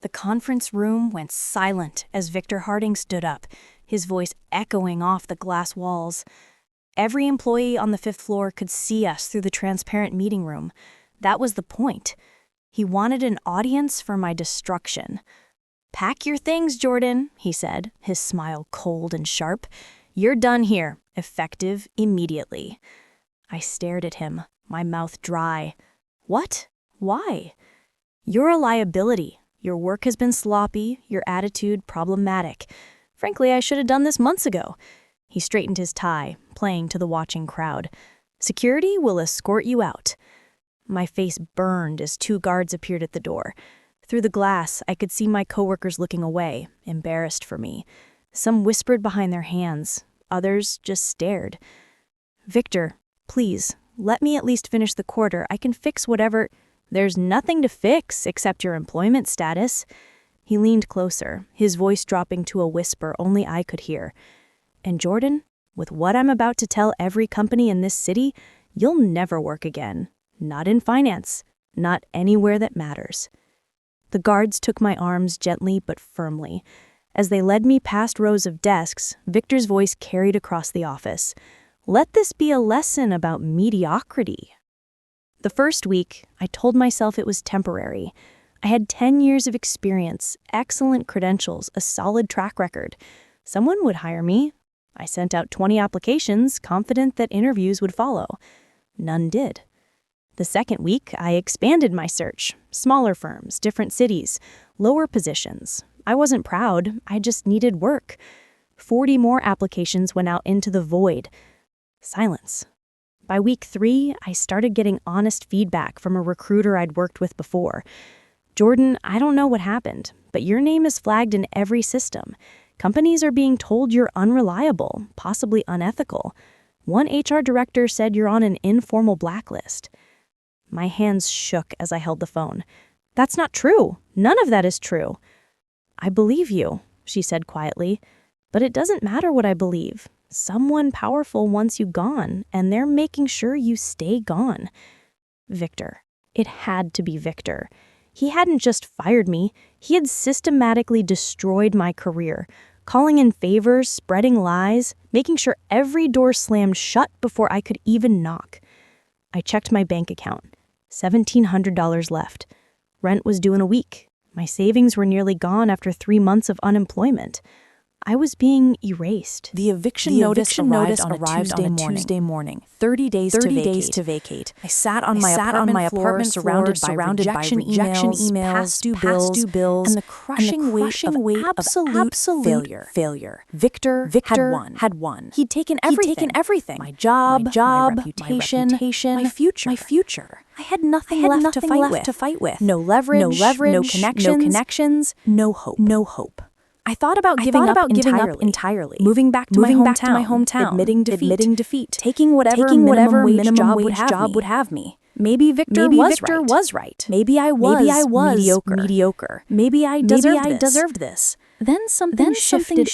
The conference room went silent as Victor Harding stood up, his voice echoing off the glass walls. Every employee on the 5th floor could see us through the transparent meeting room. That was the point. He wanted an audience for my destruction. "Pack your things, Jordan," he said, his smile cold and sharp. "You're done here, effective immediately." I stared at him, my mouth dry. "What? Why?" "You're a liability. Your work has been sloppy, your attitude problematic. Frankly, I should have done this months ago." He straightened his tie, playing to the watching crowd. "Security will escort you out." My face burned as 2 guards appeared at the door. Through the glass, I could see my coworkers looking away, embarrassed for me. Some whispered behind their hands. Others just stared. "Victor, please, let me at least finish the quarter. I can fix whatever—" "There's nothing to fix except your employment status." He leaned closer, his voice dropping to a whisper only I could hear. "And Jordan, with what I'm about to tell every company in this city, you'll never work again. Not in finance. Not anywhere that matters." The guards took my arms gently but firmly. As they led me past rows of desks, Victor's voice carried across the office. "Let this be a lesson about mediocrity." The first week, I told myself it was temporary. I had 10 years of experience, excellent credentials, a solid track record. Someone would hire me. I sent out 20 applications, confident that interviews would follow. None did. The second week, I expanded my search. Smaller firms, different cities, lower positions. I wasn't proud, I just needed work. 40 more applications went out into the void. Silence. By week 3, I started getting honest feedback from a recruiter I'd worked with before. "Jordan, I don't know what happened, but your name is flagged in every system. Companies are being told you're unreliable, possibly unethical. One HR director said you're on an informal blacklist." My hands shook as I held the phone. "That's not true. None of that is true." "I believe you," she said quietly. "But it doesn't matter what I believe. Someone powerful wants you gone, and they're making sure you stay gone." Victor. It had to be Victor. He hadn't just fired me. He had systematically destroyed my career, calling in favors, spreading lies, making sure every door slammed shut before I could even knock. I checked my bank account. $1,700 left. Rent was due in a week. My savings were nearly gone after 3 months of unemployment. I was being erased. The eviction notice arrived on a Tuesday morning. 30 days to vacate. I sat on my apartment surrounded by rejection emails, past due bills, and the crushing weight of absolute failure. Victor had won. He'd taken everything. My job, my reputation, my future. I had nothing left to fight with. No leverage, no connections, no hope. I thought about giving up entirely, moving back to my hometown, admitting defeat, taking whatever minimum wage job would have me. Maybe Victor was right. Maybe I was mediocre. Maybe I deserved this. Then something shifted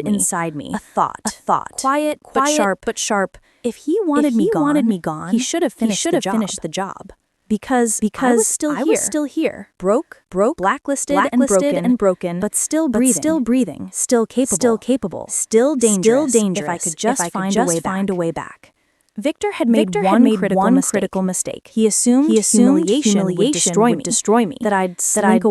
inside me. A thought. Quiet but sharp. If he wanted me gone, he should have finished the job. Because I was still here, broke, blacklisted and broken, but still breathing, still capable, still dangerous. If I could just find a way back. Victor had made one critical mistake. He assumed humiliation would destroy me, that I'd slink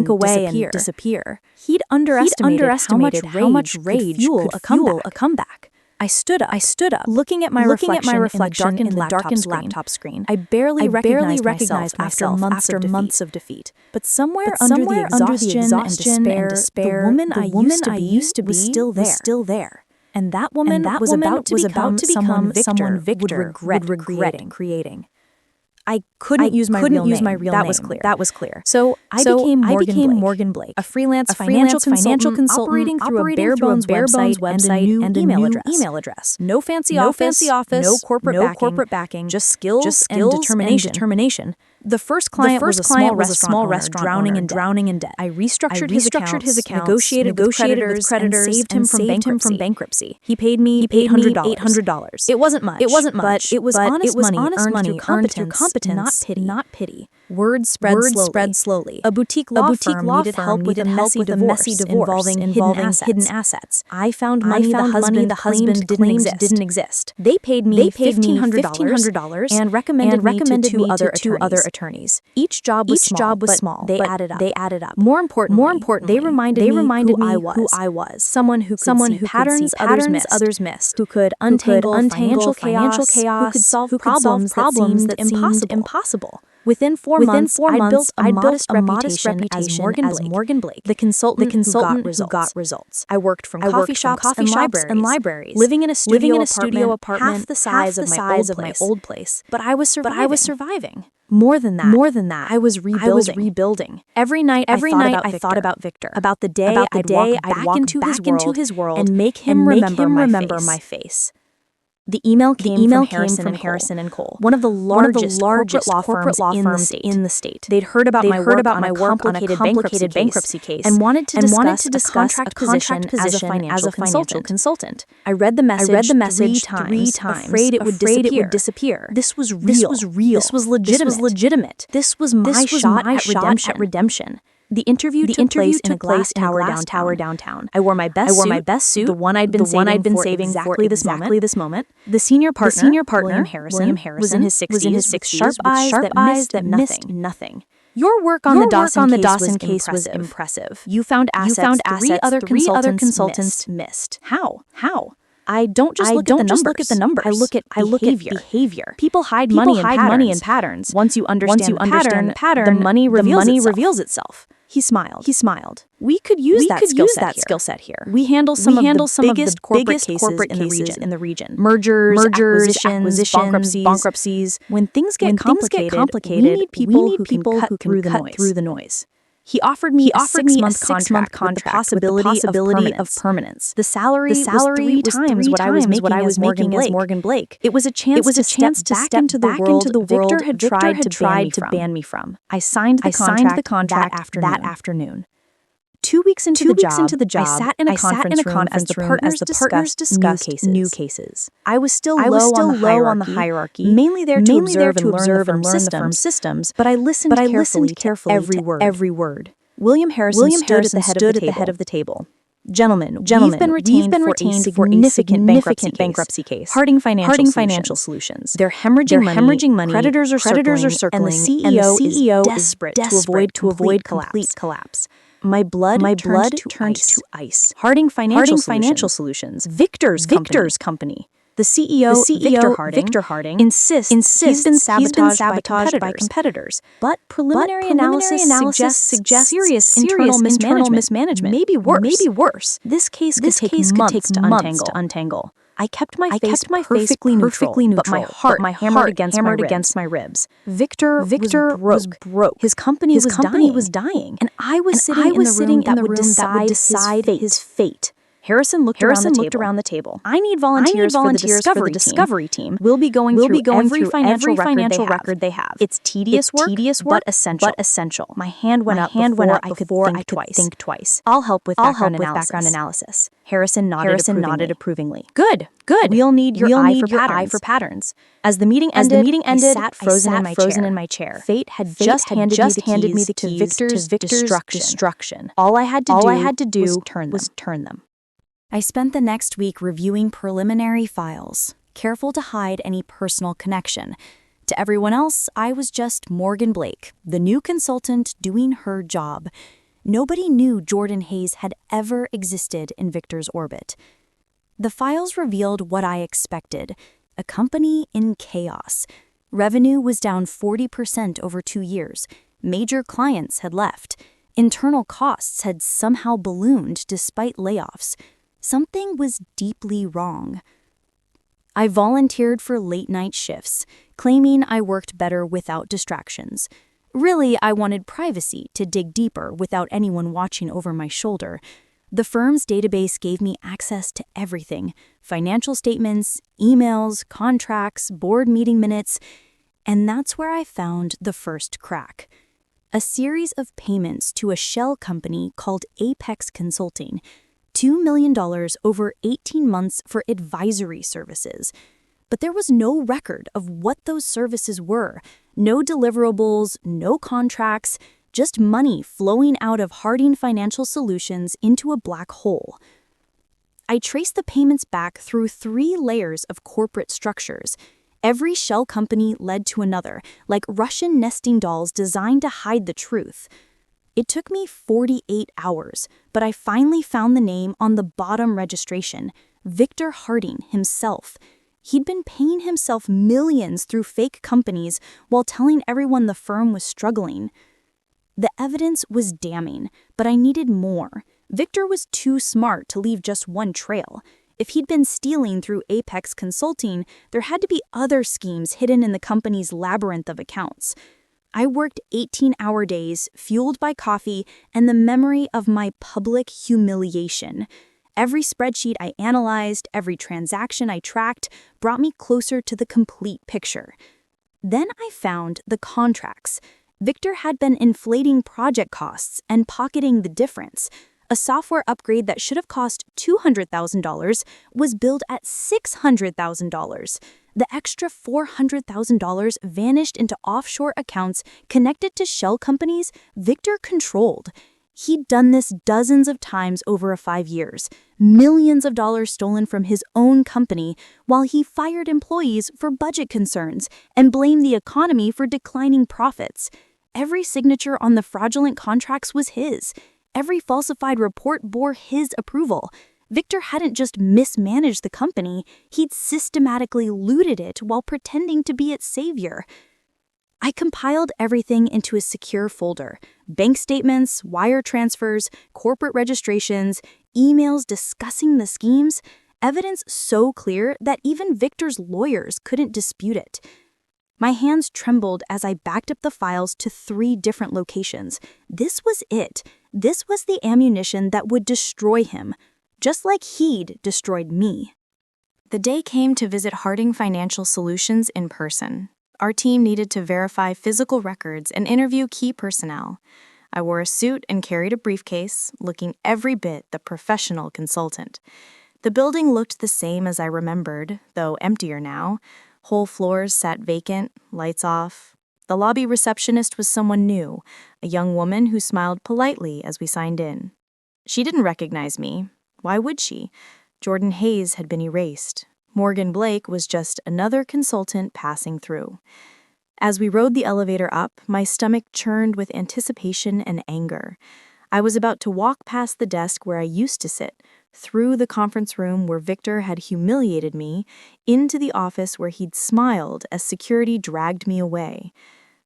away and disappear. He'd underestimated how much rage could fuel a comeback. I stood up, looking at my reflection in the darkened laptop screen. I barely recognized myself after months of defeat. But somewhere under the exhaustion and despair, the woman I used to be was still there. And that woman was about to become someone Victor would regret creating. I couldn't use my real name. That was clear. So I became Morgan Blake, a freelance financial consultant operating through a bare-bones website and a new email address. No fancy office, no corporate backing, just skills and determination. The first client was a small restaurant drowning in debt. I restructured his accounts, negotiated with creditors, and saved him from bankruptcy. He paid me $800. It wasn't much, but it was honest money earned through competence, not pity. Word spread slowly. A boutique law firm needed help with a messy divorce involving hidden assets. I found money the husband didn't exist. They paid me $1,500 and recommended me to two other attorneys. Each job was small, but they added up. More importantly, they reminded me who I was. Someone who could see patterns others missed, who could untangle financial chaos, who could solve problems that seemed impossible. Within 4 months, I built a modest reputation as Morgan Blake, the consultant who got results. I worked from coffee shops and libraries, living in a studio apartment half the size of my old place. But I was surviving. More than that, I was rebuilding. Every night I thought about Victor, about the day I'd walk back into his world and make him remember my face. The email came from Harrison & Cole, one of the largest corporate law firms in the state. They'd heard about my work on a complicated bankruptcy case and wanted to discuss a contract position as a financial consultant. I read the message three times, afraid it would disappear. This was real. This was legitimate. This was my shot at redemption. The interview took place in a glass tower downtown. I wore my best suit, the one I'd been saving for exactly this moment. The senior partner, William Harrison, was in his 60s, sharp eyes that missed nothing. Your work on the Dawson case was impressive. You found assets three other consultants missed. How? I don't just look at the numbers. I look at behavior. People hide money in patterns. Once you understand the pattern, the money reveals itself. He smiled. We could use that skill set here. We handle some of the biggest corporate cases in the region. Mergers, acquisitions, bankruptcies. When things get complicated, we need people who can cut through the noise. He offered me a 6-month contract with the possibility of permanence. The salary was 3 times what I was making as Morgan Blake. It was a chance to step into the world Victor had tried to ban me from. I signed the contract that afternoon. 2 weeks into the job, I sat in a conference room as the partners discussed new cases. I was still low on the hierarchy, mainly there to observe and learn the firm's systems, but I listened carefully to every word. William Harrison stood at the head of the table. Gentlemen, we've been retained for a significant bankruptcy case. Harding Financial Solutions. They're hemorrhaging money. Creditors are circling, and the CEO is desperate to avoid complete collapse. My blood turned to ice. Harding Financial Solutions. Victor's company. The CEO, Victor Harding, insists he's been sabotaged by competitors. But preliminary analysis suggests serious internal mismanagement. Maybe worse. This case could take months to untangle. I kept my face perfectly neutral, but my heart hammered against my ribs. Victor was broke. His company was dying, and I was sitting in the room that would decide his fate. Harrison looked around the table. I need volunteers for the discovery team. We'll be going through every financial record they have. It's tedious work, but essential. My hand went up before I could think twice. I'll help with background analysis. Harrison nodded approvingly. Good. We'll need your eye for patterns. As the meeting ended, I sat frozen in my chair. Fate had just handed me the keys to Victor's destruction. All I had to do was turn them. I spent the next week reviewing preliminary files, careful to hide any personal connection. To everyone else, I was just Morgan Blake, the new consultant doing her job. Nobody knew Jordan Hayes had ever existed in Victor's orbit. The files revealed what I expected, a company in chaos. Revenue was down 40% over 2 years. Major clients had left. Internal costs had somehow ballooned despite layoffs. Something was deeply wrong. I volunteered for late-night shifts, claiming I worked better without distractions. Really, I wanted privacy to dig deeper without anyone watching over my shoulder. The firm's database gave me access to everything: financial statements, emails, contracts, board meeting minutes. And that's where I found the first crack. A series of payments to a shell company called Apex Consulting, $2 million over 18 months for advisory services. But there was no record of what those services were, no deliverables, no contracts, just money flowing out of Harding Financial Solutions into a black hole. I traced the payments back through 3 layers of corporate structures. Every shell company led to another, like Russian nesting dolls designed to hide the truth. It took me 48 hours, but I finally found the name on the bottom registration, Victor Harding himself. He'd been paying himself millions through fake companies while telling everyone the firm was struggling. The evidence was damning, but I needed more. Victor was too smart to leave just one trail. If he'd been stealing through Apex Consulting, there had to be other schemes hidden in the company's labyrinth of accounts. I worked 18-hour days, fueled by coffee and the memory of my public humiliation. Every spreadsheet I analyzed, every transaction I tracked, brought me closer to the complete picture. Then I found the contracts. Victor had been inflating project costs and pocketing the difference. A software upgrade that should have cost $200,000 was billed at $600,000. The extra $400,000 vanished into offshore accounts connected to shell companies Victor controlled. He'd done this dozens of times over 5 years, millions of dollars stolen from his own company, while he fired employees for budget concerns and blamed the economy for declining profits. Every signature on the fraudulent contracts was his. Every falsified report bore his approval. Victor hadn't just mismanaged the company, he'd systematically looted it while pretending to be its savior. I compiled everything into a secure folder: bank statements, wire transfers, corporate registrations, emails discussing the schemes, evidence so clear that even Victor's lawyers couldn't dispute it. My hands trembled as I backed up the files to 3 different locations. This was it. This was the ammunition that would destroy him, just like he'd destroyed me. The day came to visit Harding Financial Solutions in person. Our team needed to verify physical records and interview key personnel. I wore a suit and carried a briefcase, looking every bit the professional consultant. The building looked the same as I remembered, though emptier now. Whole floors sat vacant, lights off. The lobby receptionist was someone new, a young woman who smiled politely as we signed in. She didn't recognize me. Why would she? Jordan Hayes had been erased. Morgan Blake was just another consultant passing through. As we rode the elevator up, my stomach churned with anticipation and anger. I was about to walk past the desk where I used to sit, through the conference room where Victor had humiliated me, into the office where he'd smiled as security dragged me away.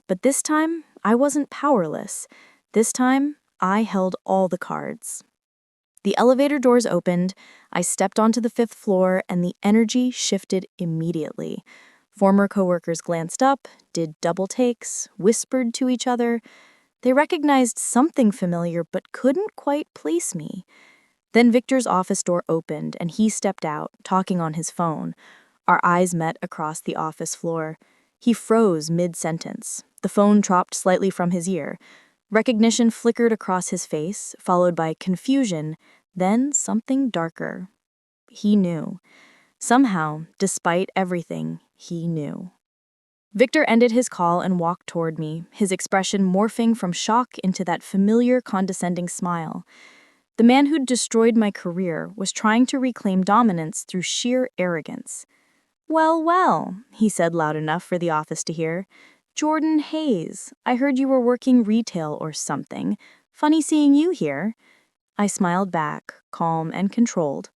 But this time, I wasn't powerless. This time, I held all the cards. The elevator doors opened, I stepped onto the 5th floor, and the energy shifted immediately. Former coworkers glanced up, did double takes, whispered to each other. They recognized something familiar but couldn't quite place me. Then Victor's office door opened, and he stepped out, talking on his phone. Our eyes met across the office floor. He froze mid-sentence. The phone dropped slightly from his ear. Recognition flickered across his face, followed by confusion, then something darker. He knew. Somehow, despite everything, he knew. Victor ended his call and walked toward me, his expression morphing from shock into that familiar, condescending smile. The man who'd destroyed my career was trying to reclaim dominance through sheer arrogance. "Well, well," he said loud enough for the office to hear. "Jordan Hayes, I heard you were working retail or something. Funny seeing you here." I smiled back, calm and controlled.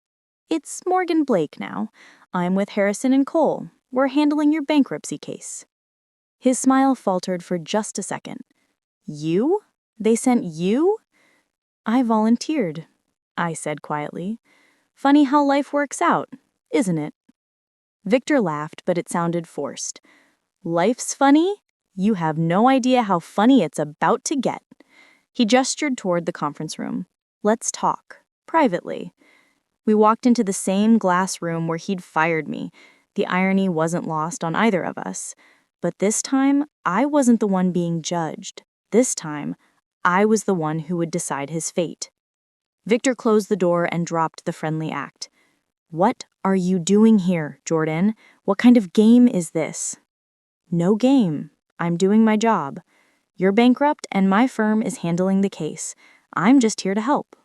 "It's Morgan Blake now. I'm with Harrison and Cole. We're handling your bankruptcy case." His smile faltered for just a second. "You? They sent you?" "I volunteered," I said quietly. "Funny how life works out, isn't it?" Victor laughed, but it sounded forced. "Life's funny? You have no idea how funny it's about to get." He gestured toward the conference room. "Let's talk, privately." We walked into the same glass room where he'd fired me. The irony wasn't lost on either of us. But this time, I wasn't the one being judged. This time, I was the one who would decide his fate. Victor closed the door and dropped the friendly act. "What are you doing here, Jordan? What kind of game is this?" "No game. I'm doing my job. You're bankrupt and my firm is handling the case. I'm just here to help."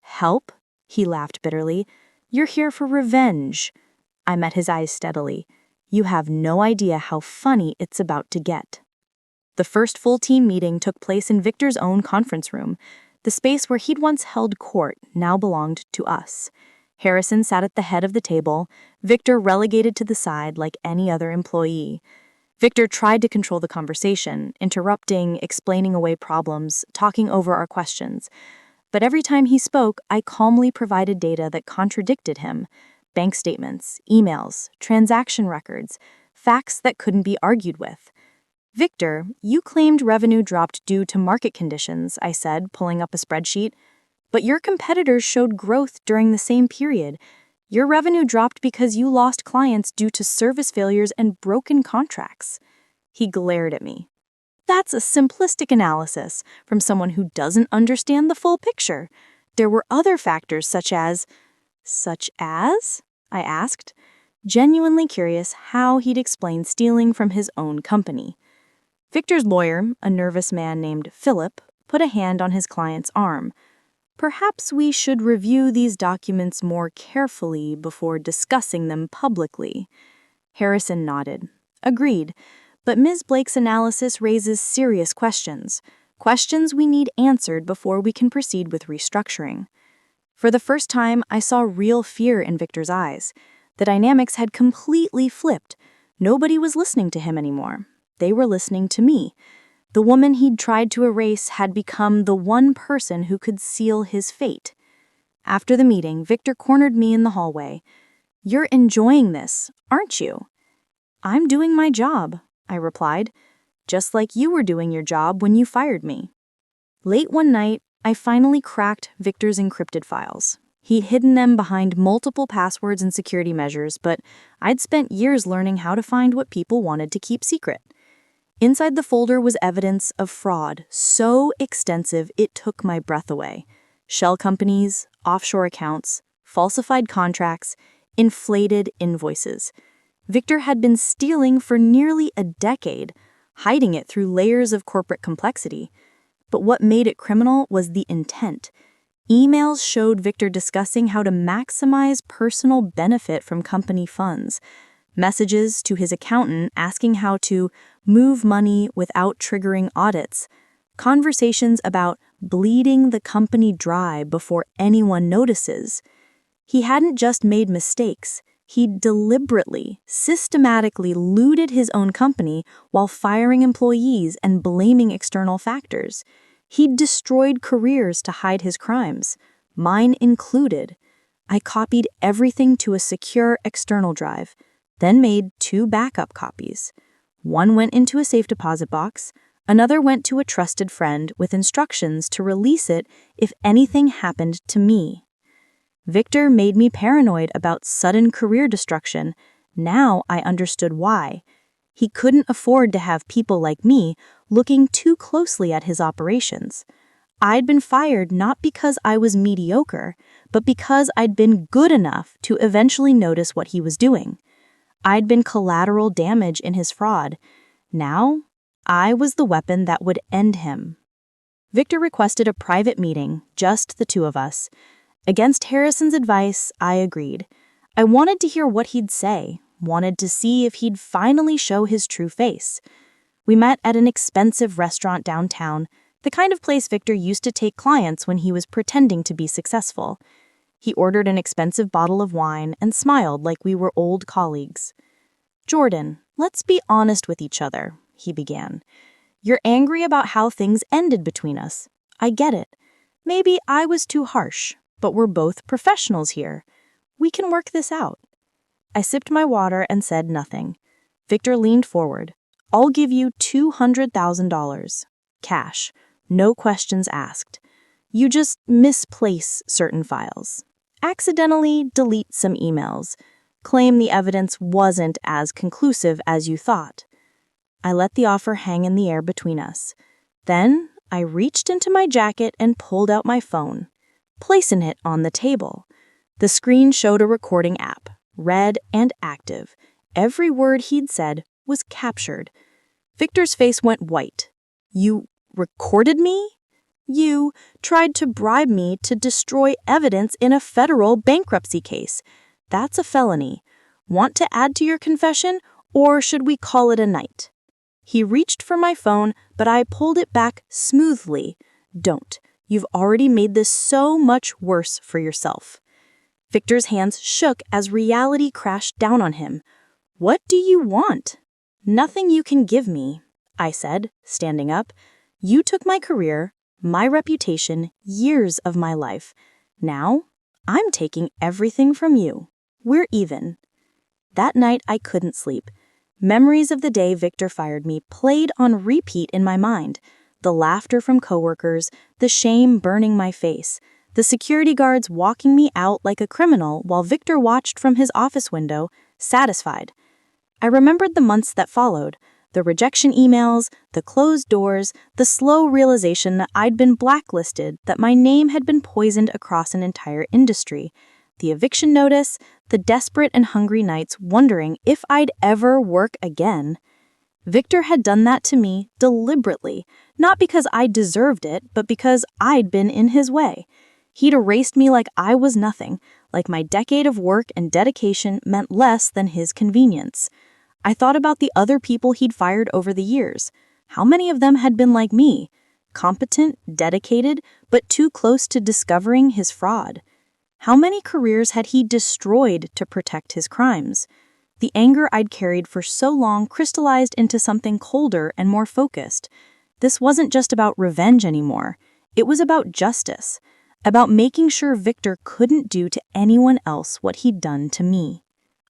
"Help?" He laughed bitterly. "You're here for revenge." I met his eyes steadily. "You have no idea how funny it's about to get." The first full team meeting took place in Victor's own conference room. The space where he'd once held court now belonged to us. Harrison sat at the head of the table, Victor relegated to the side like any other employee. Victor tried to control the conversation, interrupting, explaining away problems, talking over our questions. But every time he spoke, I calmly provided data that contradicted him. Bank statements, emails, transaction records, facts that couldn't be argued with. "Victor, you claimed revenue dropped due to market conditions," I said, pulling up a spreadsheet. "But your competitors showed growth during the same period. Your revenue dropped because you lost clients due to service failures and broken contracts." He glared at me. "That's a simplistic analysis from someone who doesn't understand the full picture. There were other factors such as..." "Such as?" I asked, genuinely curious how he'd explain stealing from his own company. Victor's lawyer, a nervous man named Philip, put a hand on his client's arm. "Perhaps we should review these documents more carefully before discussing them publicly." Harrison nodded. "Agreed. But Ms. Blake's analysis raises serious questions. Questions we need answered before we can proceed with restructuring." For the first time, I saw real fear in Victor's eyes. The dynamics had completely flipped. Nobody was listening to him anymore. They were listening to me. The woman he'd tried to erase had become the one person who could seal his fate. After the meeting, Victor cornered me in the hallway. "You're enjoying this, aren't you?" "I'm doing my job," I replied, "just like you were doing your job when you fired me." Late one night, I finally cracked Victor's encrypted files. He'd hidden them behind multiple passwords and security measures, but I'd spent years learning how to find what people wanted to keep secret. Inside the folder was evidence of fraud so extensive it took my breath away. Shell companies, offshore accounts, falsified contracts, inflated invoices. Victor had been stealing for nearly a decade, hiding it through layers of corporate complexity. But what made it criminal was the intent. Emails showed Victor discussing how to maximize personal benefit from company funds. Messages to his accountant asking how to move money without triggering audits. Conversations about bleeding the company dry before anyone notices. He hadn't just made mistakes. He'd deliberately, systematically looted his own company while firing employees and blaming external factors. He'd destroyed careers to hide his crimes, mine included. I copied everything to a secure external drive, then made 2 backup copies. One went into a safe deposit box, another went to a trusted friend with instructions to release it if anything happened to me. Victor made me paranoid about sudden career destruction. Now I understood why. He couldn't afford to have people like me looking too closely at his operations. I'd been fired not because I was mediocre, but because I'd been good enough to eventually notice what he was doing. I'd been collateral damage in his fraud. Now, I was the weapon that would end him. Victor requested a private meeting, just the 2 of us. Against Harrison's advice, I agreed. I wanted to hear what he'd say, wanted to see if he'd finally show his true face. We met at an expensive restaurant downtown, the kind of place Victor used to take clients when he was pretending to be successful. He ordered an expensive bottle of wine and smiled like we were old colleagues. "Jordan, let's be honest with each other," he began. "You're angry about how things ended between us. I get it. Maybe I was too harsh, but we're both professionals here. We can work this out." I sipped my water and said nothing. Victor leaned forward. "I'll give you $200,000. Cash. No questions asked. You just misplace certain files. Accidentally delete some emails. Claim the evidence wasn't as conclusive as you thought. I let the offer hang in the air between us. Then I reached into my jacket and pulled out my phone, placing it on the table. The screen showed a recording app, red and active. Every word he'd said was captured. Victor's face went white. "You recorded me? You tried to bribe me to destroy evidence in a federal bankruptcy case. That's a felony. Want to add to your confession, or should we call it a night?" He reached for my phone, but I pulled it back smoothly. "Don't. You've already made this so much worse for yourself." Victor's hands shook as reality crashed down on him. "What do you want?" "Nothing you can give me," I said, standing up. "You took my career, my reputation, years of my life. Now, I'm taking everything from you. We're even." That night, I couldn't sleep. Memories of the day Victor fired me played on repeat in my mind. The laughter from coworkers, the shame burning my face, the security guards walking me out like a criminal while Victor watched from his office window, satisfied. I remembered the months that followed, the rejection emails, the closed doors, the slow realization that I'd been blacklisted, that my name had been poisoned across an entire industry, the eviction notice, the desperate and hungry nights wondering if I'd ever work again. Victor had done that to me deliberately, not because I deserved it, but because I'd been in his way. He'd erased me like I was nothing, like my decade of work and dedication meant less than his convenience. I thought about the other people he'd fired over the years. How many of them had been like me? Competent, dedicated, but too close to discovering his fraud. How many careers had he destroyed to protect his crimes? The anger I'd carried for so long crystallized into something colder and more focused. This wasn't just about revenge anymore. It was about justice, about making sure Victor couldn't do to anyone else what he'd done to me.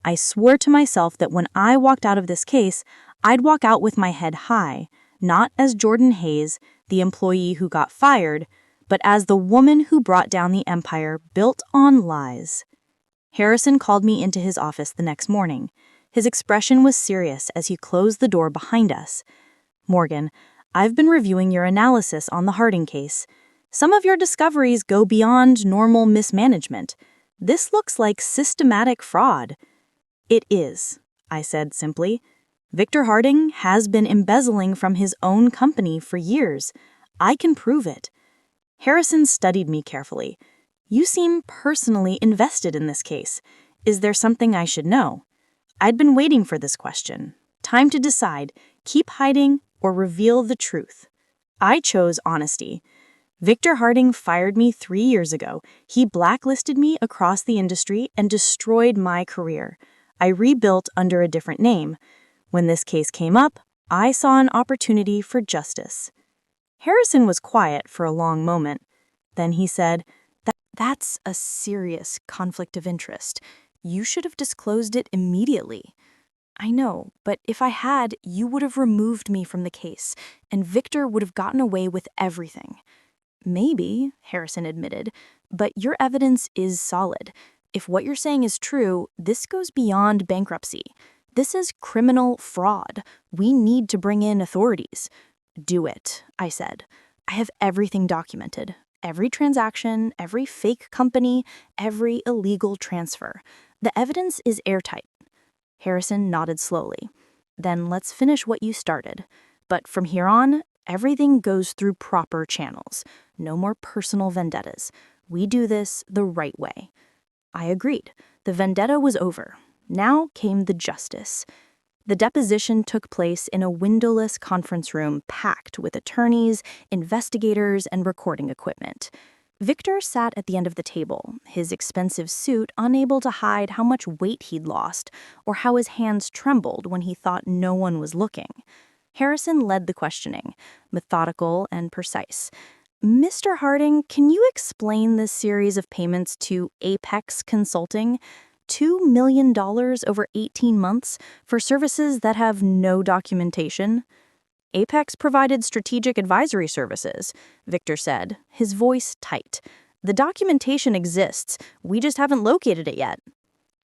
I swore to myself that when I walked out of this case, I'd walk out with my head high, not as Jordan Hayes, the employee who got fired, but as the woman who brought down the empire built on lies. Harrison called me into his office the next morning. His expression was serious as he closed the door behind us. "Morgan, I've been reviewing your analysis on the Harding case. Some of your discoveries go beyond normal mismanagement. This looks like systematic fraud." "It is," I said simply. "Victor Harding has been embezzling from his own company for years. I can prove it." Harrison studied me carefully. "You seem personally invested in this case. Is there something I should know?" I'd been waiting for this question. Time to decide, keep hiding or reveal the truth. I chose honesty. Victor Harding fired me 3 years ago. He blacklisted me across the industry and destroyed my career. I rebuilt under a different name. When this case came up, I saw an opportunity for justice. Harrison was quiet for a long moment. Then he said, "That's a serious conflict of interest. You should have disclosed it immediately." "I know, but if I had, you would have removed me from the case, and Victor would have gotten away with everything." "Maybe," Harrison admitted, "but your evidence is solid. If what you're saying is true, this goes beyond bankruptcy. This is criminal fraud. We need to bring in authorities." "Do it," I said. "I have everything documented. Every transaction, every fake company, every illegal transfer. The evidence is airtight." Harrison nodded slowly. "Then let's finish what you started. But from here on, everything goes through proper channels. No more personal vendettas. We do this the right way." I agreed. The vendetta was over. Now came the justice. The deposition took place in a windowless conference room packed with attorneys, investigators, and recording equipment. Victor sat at the end of the table, his expensive suit unable to hide how much weight he'd lost or how his hands trembled when he thought no one was looking. Harrison led the questioning, methodical and precise. "Mr. Harding, can you explain this series of payments to Apex Consulting? $2 million over 18 months for services that have no documentation?" "Apex provided strategic advisory services," Victor said, his voice tight. "The documentation exists. We just haven't located it yet."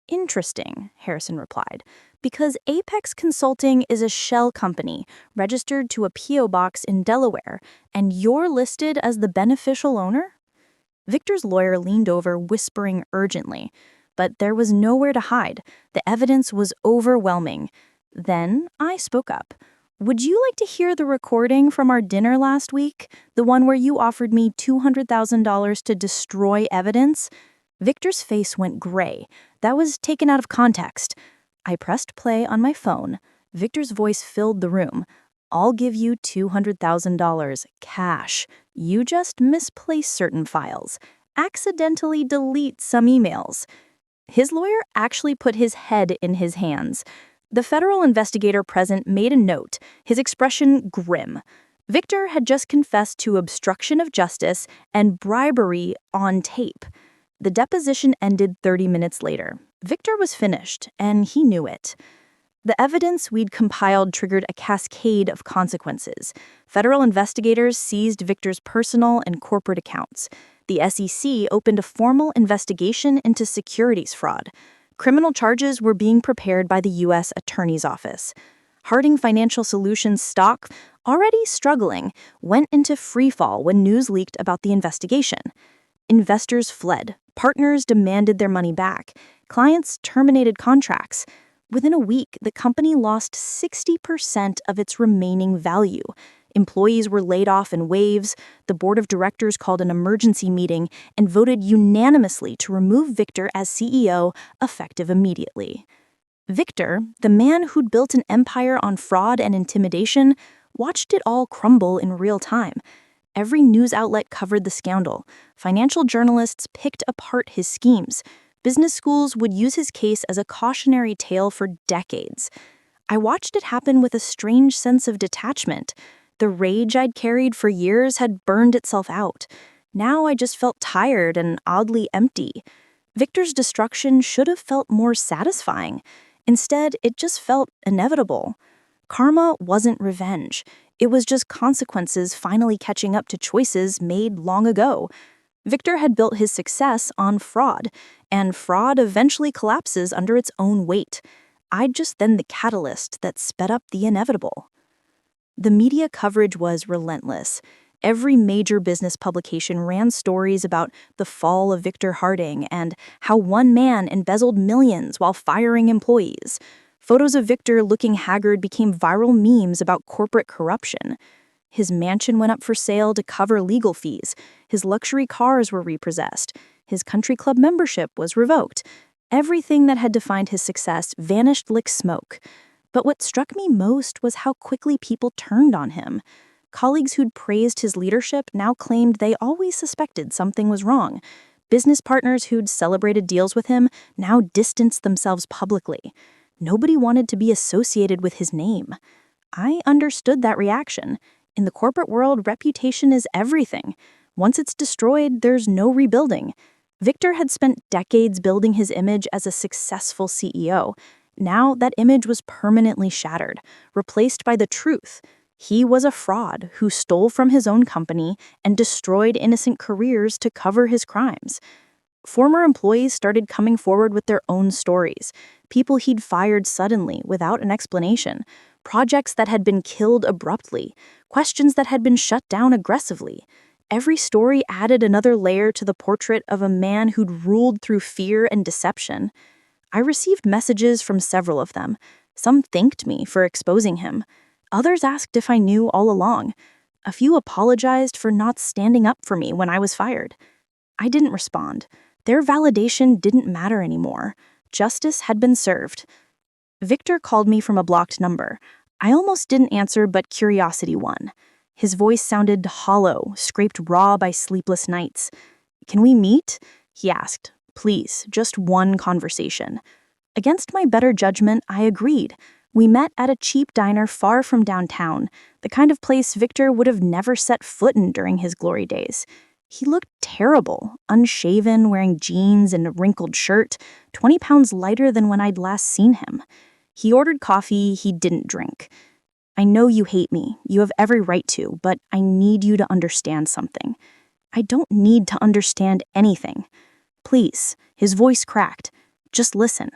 "Interesting," Harrison replied. Because Apex Consulting is a shell company registered to a P.O. box in Delaware, and you're listed as the beneficial owner? Victor's lawyer leaned over, whispering urgently. But there was nowhere to hide. The evidence was overwhelming. Then I spoke up. Would you like to hear the recording from our dinner last week? The one where you offered me $200,000 to destroy evidence? Victor's face went gray. That was taken out of context. I pressed play on my phone. Victor's voice filled the room. I'll give you $200,000 cash. You just misplace certain files. Accidentally delete some emails. His lawyer actually put his head in his hands. The federal investigator present made a note, his expression grim. Victor had just confessed to obstruction of justice and bribery on tape. The deposition ended 30 minutes later. Victor was finished, and he knew it. The evidence we'd compiled triggered a cascade of consequences. Federal investigators seized Victor's personal and corporate accounts. The SEC opened a formal investigation into securities fraud. Criminal charges were being prepared by the U.S. Attorney's Office. Harding Financial Solutions stock, already struggling, went into freefall when news leaked about the investigation. Investors fled. Partners demanded their money back. Clients terminated contracts. Within a week, the company lost 60% of its remaining value. Employees were laid off in waves. The board of directors called an emergency meeting and voted unanimously to remove Victor as CEO, effective immediately. Victor, the man who'd built an empire on fraud and intimidation, watched it all crumble in real time. Every news outlet covered the scandal. Financial journalists picked apart his schemes. Business schools would use his case as a cautionary tale for decades. I watched it happen with a strange sense of detachment. The rage I'd carried for years had burned itself out. Now I just felt tired and oddly empty. Victor's destruction should have felt more satisfying. Instead, it just felt inevitable. Karma wasn't revenge. It was just consequences finally catching up to choices made long ago. Victor had built his success on fraud, and fraud eventually collapses under its own weight. I'd just been the catalyst that sped up the inevitable. The media coverage was relentless. Every major business publication ran stories about the fall of Victor Harding and how one man embezzled millions while firing employees. Photos of Victor looking haggard became viral memes about corporate corruption. His mansion went up for sale to cover legal fees. His luxury cars were repossessed. His country club membership was revoked. Everything that had defined his success vanished like smoke. But what struck me most was how quickly people turned on him. Colleagues who'd praised his leadership now claimed they always suspected something was wrong. Business partners who'd celebrated deals with him now distanced themselves publicly. Nobody wanted to be associated with his name. I understood that reaction. In the corporate world, reputation is everything. Once it's destroyed, there's no rebuilding. Victor had spent decades building his image as a successful CEO. Now that image was permanently shattered, replaced by the truth. He was a fraud who stole from his own company and destroyed innocent careers to cover his crimes. Former employees started coming forward with their own stories. People he'd fired suddenly without an explanation. Projects that had been killed abruptly. Questions that had been shut down aggressively. Every story added another layer to the portrait of a man who'd ruled through fear and deception. I received messages from several of them. Some thanked me for exposing him. Others asked if I knew all along. A few apologized for not standing up for me when I was fired. I didn't respond. Their validation didn't matter anymore. Justice had been served. Victor called me from a blocked number. I almost didn't answer, but curiosity won. His voice sounded hollow, scraped raw by sleepless nights. "Can we meet?" he asked. "Please, just one conversation." Against my better judgment, I agreed. We met at a cheap diner far from downtown, the kind of place Victor would have never set foot in during his glory days. He looked terrible, unshaven, wearing jeans and a wrinkled shirt, 20 pounds lighter than when I'd last seen him. He ordered coffee he didn't drink. "I know you hate me. You have every right to, but I need you to understand something." "I don't need to understand anything." "Please," his voice cracked. "Just listen.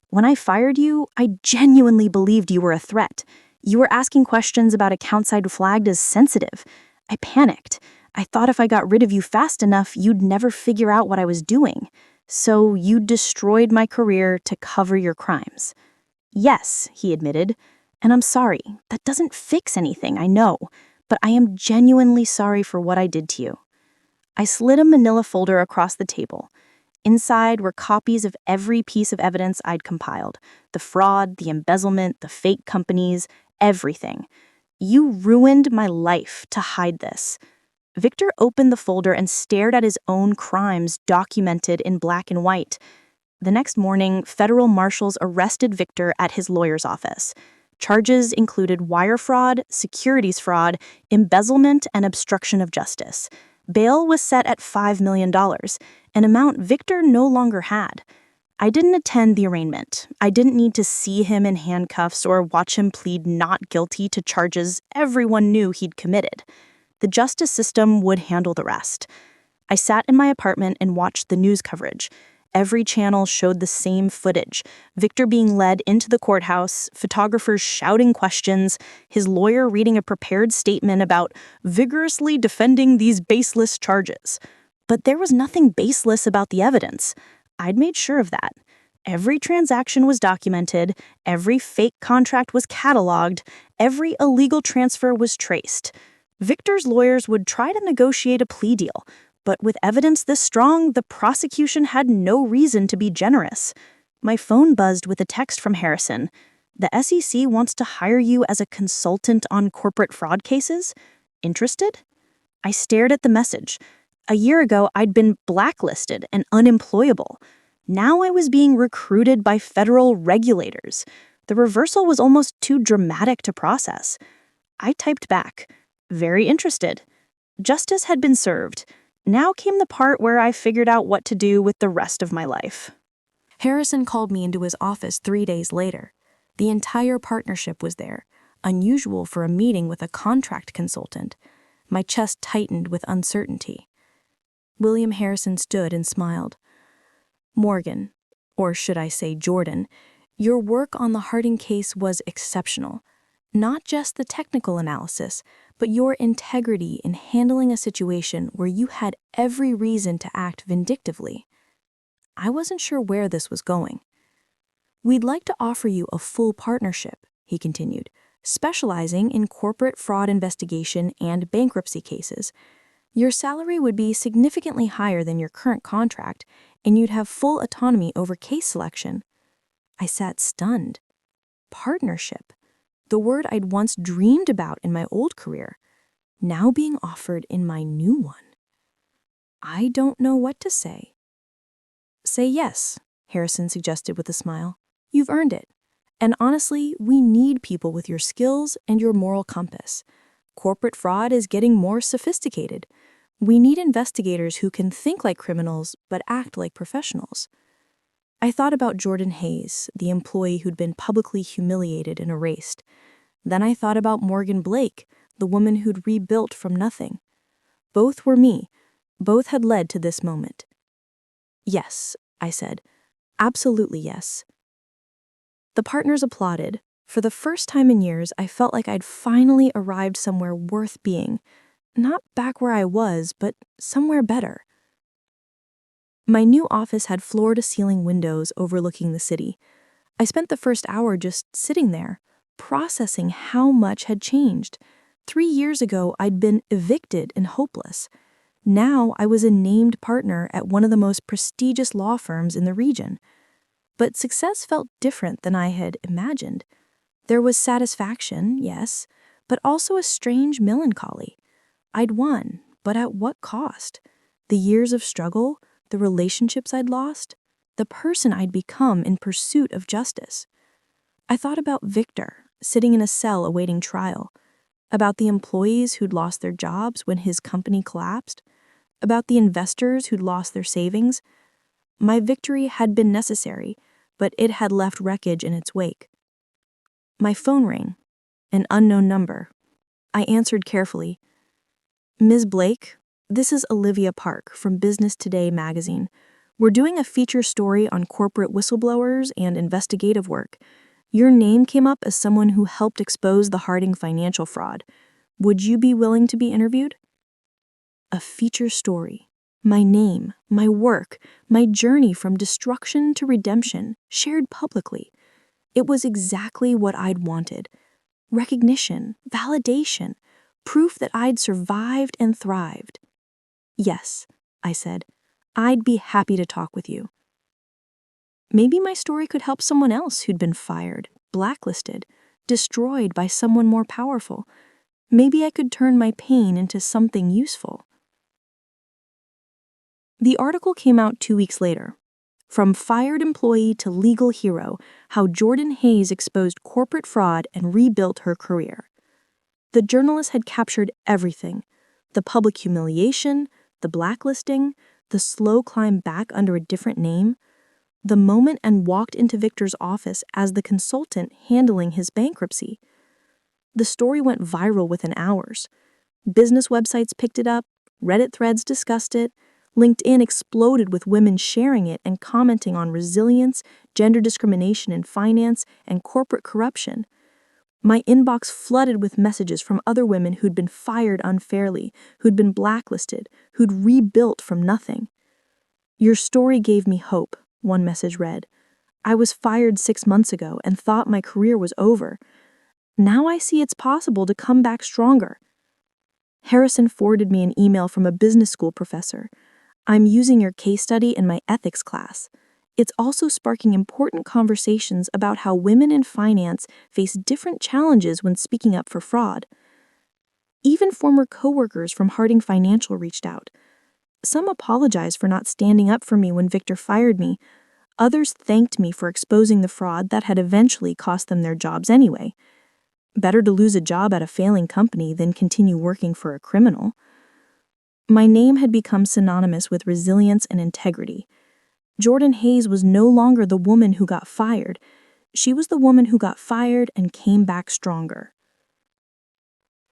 When I fired you, I genuinely believed you were a threat. You were asking questions about accounts I'd flagged as sensitive. I panicked. I thought if I got rid of you fast enough, you'd never figure out what I was doing. So you destroyed my career to cover your crimes. Yes, he admitted. And I'm sorry. That doesn't fix anything, I know. But I am genuinely sorry for what I did to you. I slid a manila folder across the table. Inside were copies of every piece of evidence I'd compiled. The fraud, the embezzlement, the fake companies, everything. You ruined my life to hide this. Victor opened the folder and stared at his own crimes documented in black and white. The next morning, federal marshals arrested Victor at his lawyer's office. Charges included wire fraud, securities fraud, embezzlement, and obstruction of justice. Bail was set at $5 million, an amount Victor no longer had. I didn't attend the arraignment. I didn't need to see him in handcuffs or watch him plead not guilty to charges everyone knew he'd committed. The justice system would handle the rest. I sat in my apartment and watched the news coverage. Every channel showed the same footage. Victor being led into the courthouse, photographers shouting questions, his lawyer reading a prepared statement about vigorously defending these baseless charges. But there was nothing baseless about the evidence. I'd made sure of that. Every transaction was documented, every fake contract was cataloged, every illegal transfer was traced. Victor's lawyers would try to negotiate a plea deal, but with evidence this strong, the prosecution had no reason to be generous. My phone buzzed with a text from Harrison. The SEC wants to hire you as a consultant on corporate fraud cases? Interested? I stared at the message. A year ago, I'd been blacklisted and unemployable. Now I was being recruited by federal regulators. The reversal was almost too dramatic to process. I typed back, very interested. Justice had been served. Now came the part where I figured out what to do with the rest of my life. Harrison called me into his office 3 days later. The entire partnership was there, unusual for a meeting with a contract consultant. My chest tightened with uncertainty. William Harrison stood and smiled. Morgan, or should I say Jordan, your work on the Harding case was exceptional. Not just the technical analysis, but your integrity in handling a situation where you had every reason to act vindictively. I wasn't sure where this was going. We'd like to offer you a full partnership, he continued, specializing in corporate fraud investigation and bankruptcy cases. Your salary would be significantly higher than your current contract, and you'd have full autonomy over case selection. I sat stunned. Partnership. The word I'd once dreamed about in my old career, now being offered in my new one. I don't know what to say. Say yes, Harrison suggested with a smile. You've earned it. And honestly, we need people with your skills and your moral compass. Corporate fraud is getting more sophisticated. We need investigators who can think like criminals but act like professionals. I thought about Jordan Hayes, the employee who'd been publicly humiliated and erased. Then I thought about Morgan Blake, the woman who'd rebuilt from nothing. Both were me. Both had led to this moment. Yes, I said. Absolutely yes. The partners applauded. For the first time in years, I felt like I'd finally arrived somewhere worth being. Not back where I was, but somewhere better. My new office had floor-to-ceiling windows overlooking the city. I spent the first hour just sitting there, processing how much had changed. 3 years ago, I'd been evicted and hopeless. Now I was a named partner at one of the most prestigious law firms in the region. But success felt different than I had imagined. There was satisfaction, yes, but also a strange melancholy. I'd won, but at what cost? The years of struggle, the relationships I'd lost, the person I'd become in pursuit of justice. I thought about Victor, sitting in a cell awaiting trial, about the employees who'd lost their jobs when his company collapsed, about the investors who'd lost their savings. My victory had been necessary, but it had left wreckage in its wake. My phone rang, an unknown number. I answered carefully. Ms. Blake, this is Olivia Park from Business Today magazine. We're doing a feature story on corporate whistleblowers and investigative work. Your name came up as someone who helped expose the Harding financial fraud. Would you be willing to be interviewed? A feature story. My name, my work, my journey from destruction to redemption, shared publicly. It was exactly what I'd wanted. Recognition, validation, proof that I'd survived and thrived. Yes, I said, I'd be happy to talk with you. Maybe my story could help someone else who'd been fired, blacklisted, destroyed by someone more powerful. Maybe I could turn my pain into something useful. The article came out 2 weeks later. From fired employee to legal hero, how Jordan Hayes exposed corporate fraud and rebuilt her career. The journalist had captured everything: the public humiliation, the blacklisting, the slow climb back under a different name, the moment and walked into Victor's office as the consultant handling his bankruptcy. The story went viral within hours. Business websites picked it up, Reddit threads discussed it, LinkedIn exploded with women sharing it and commenting on resilience, gender discrimination in finance, and corporate corruption. My inbox flooded with messages from other women who'd been fired unfairly, who'd been blacklisted, who'd rebuilt from nothing. "Your story gave me hope," one message read. "I was fired 6 months ago and thought my career was over. Now I see it's possible to come back stronger." Harrison forwarded me an email from a business school professor. "I'm using your case study in my ethics class. It's also sparking important conversations about how women in finance face different challenges when speaking up for fraud." Even former coworkers from Harding Financial reached out. Some apologized for not standing up for me when Victor fired me. Others thanked me for exposing the fraud that had eventually cost them their jobs anyway. Better to lose a job at a failing company than continue working for a criminal. My name had become synonymous with resilience and integrity. Jordan Hayes was no longer the woman who got fired. She was the woman who got fired and came back stronger.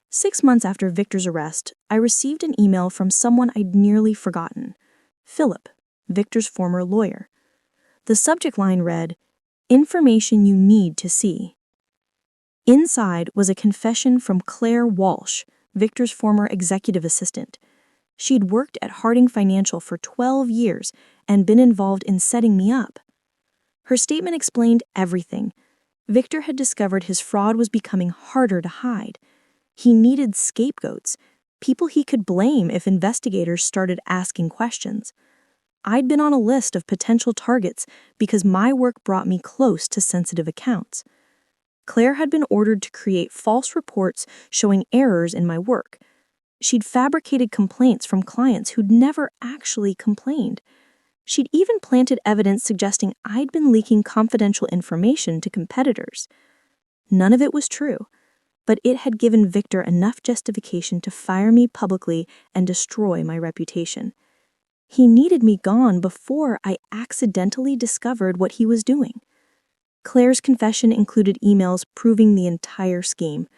6 months after Victor's arrest, I received an email from someone I'd nearly forgotten: Philip, Victor's former lawyer. The subject line read, "Information you need to see." Inside was a confession from Claire Walsh, Victor's former executive assistant. She'd worked at Harding Financial for 12 years and been involved in setting me up. Her statement explained everything. Victor had discovered his fraud was becoming harder to hide. He needed scapegoats, people he could blame if investigators started asking questions. I'd been on a list of potential targets because my work brought me close to sensitive accounts. Claire had been ordered to create false reports showing errors in my work. She'd fabricated complaints from clients who'd never actually complained. She'd even planted evidence suggesting I'd been leaking confidential information to competitors. None of it was true, but it had given Victor enough justification to fire me publicly and destroy my reputation. He needed me gone before I accidentally discovered what he was doing. Claire's confession included emails proving the entire scheme.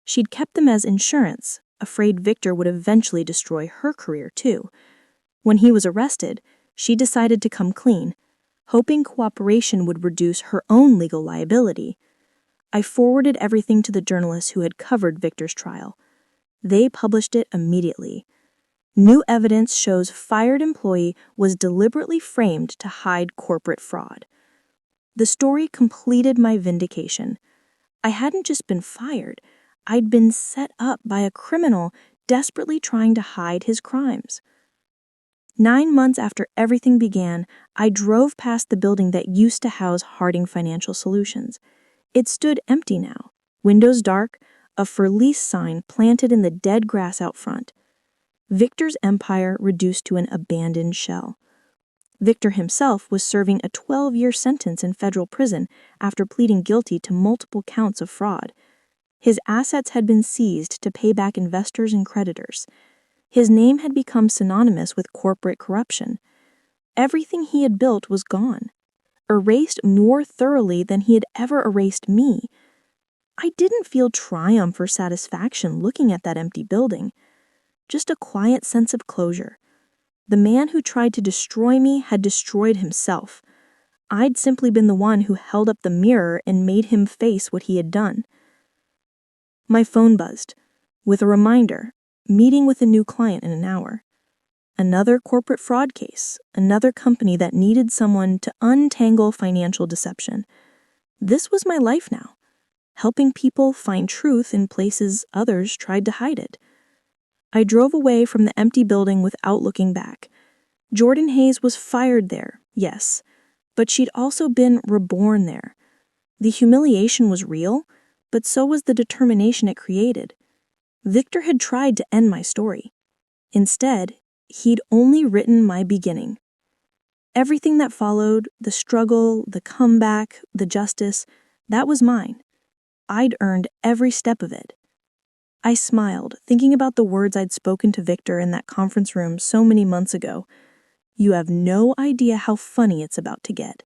She'd kept them as insurance, afraid Victor would eventually destroy her career too. When he was arrested, she decided to come clean, hoping cooperation would reduce her own legal liability. I forwarded everything to the journalists who had covered Victor's trial. They published it immediately. New evidence shows fired employee was deliberately framed to hide corporate fraud. The story completed my vindication. I hadn't just been fired, I'd been set up by a criminal desperately trying to hide his crimes. 9 months after everything began, I drove past the building that used to house Harding Financial Solutions. It stood empty now, windows dark, a for lease sign planted in the dead grass out front. Victor's empire reduced to an abandoned shell. Victor himself was serving a 12-year sentence in federal prison after pleading guilty to multiple counts of fraud. His assets had been seized to pay back investors and creditors. His name had become synonymous with corporate corruption. Everything he had built was gone, erased more thoroughly than he had ever erased me. I didn't feel triumph or satisfaction looking at that empty building, just a quiet sense of closure. The man who tried to destroy me had destroyed himself. I'd simply been the one who held up the mirror and made him face what he had done. My phone buzzed, with a reminder, meeting with a new client in an hour. Another corporate fraud case, another company that needed someone to untangle financial deception. This was my life now, helping people find truth in places others tried to hide it. I drove away from the empty building without looking back. Jordan Hayes was fired there, yes, but she'd also been reborn there. The humiliation was real, but so was the determination it created. Victor had tried to end my story. Instead, he'd only written my beginning. Everything that followed, the struggle, the comeback, the justice, that was mine. I'd earned every step of it. I smiled, thinking about the words I'd spoken to Victor in that conference room so many months ago. You have no idea how funny it's about to get.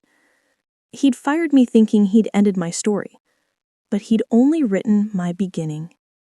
He'd fired me thinking he'd ended my story, but he'd only written my beginning.